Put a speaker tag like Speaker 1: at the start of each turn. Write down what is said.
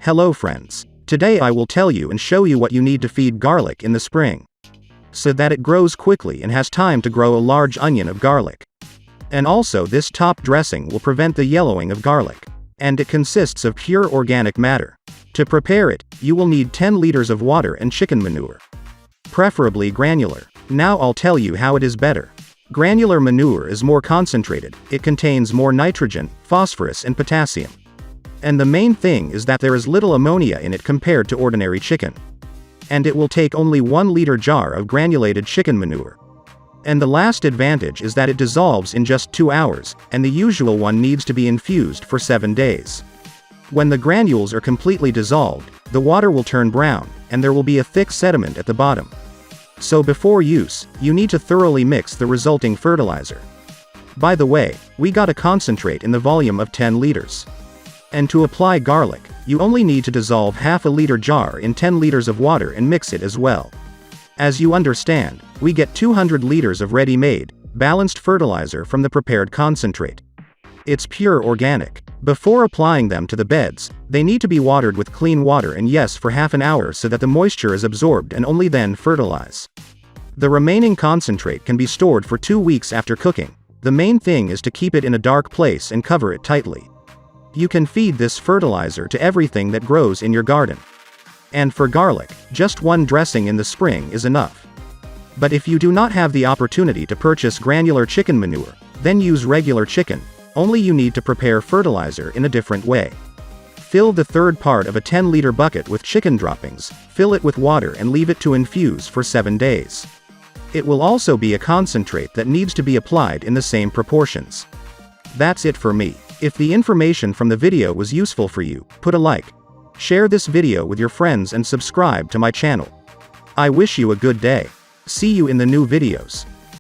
Speaker 1: Hello friends. Today I will tell you and show you what you need to feed garlic in the spring, so that it grows quickly and has time to grow a large onion of garlic. And also this top dressing will prevent the yellowing of garlic. And it consists of pure organic matter. To prepare it, you will need 10 liters of water and chicken manure. Preferably granular. Now I'll tell you how it is better. Granular manure is more concentrated, it contains more nitrogen, phosphorus and potassium. And the main thing is that there is little ammonia in it compared to ordinary chicken. And it will take only 1 liter jar of granulated chicken manure. And the last advantage is that it dissolves in just 2 hours, and the usual one needs to be infused for 7 days. When the granules are completely dissolved, the water will turn brown, and there will be a thick sediment at the bottom. So before use, you need to thoroughly mix the resulting fertilizer. By the way, we got a concentrate in the volume of 10 liters. And to apply garlic, you only need to dissolve half a liter jar in 10 liters of water and mix it as well. As you understand, we get 200 liters of ready-made, balanced fertilizer from the prepared concentrate. It's pure organic. Before applying them to the beds, they need to be watered with clean water and yes for half an hour so that the moisture is absorbed and only then fertilize. The remaining concentrate can be stored for 2 weeks after cooking. The main thing is to keep it in a dark place and cover it tightly. You can feed this fertilizer to everything that grows in your garden. And for garlic, just 1 dressing in the spring is enough. But if you do not have the opportunity to purchase granular chicken manure, then use regular chicken, only you need to prepare fertilizer in a different way. Fill the third part of a 10-liter bucket with chicken droppings, fill it with water and leave it to infuse for 7 days. It will also be a concentrate that needs to be applied in the same proportions. That's it for me. If the information from the video was useful for you, put a like. Share this video with your friends and subscribe to my channel. I wish you a good day. See you in the new videos.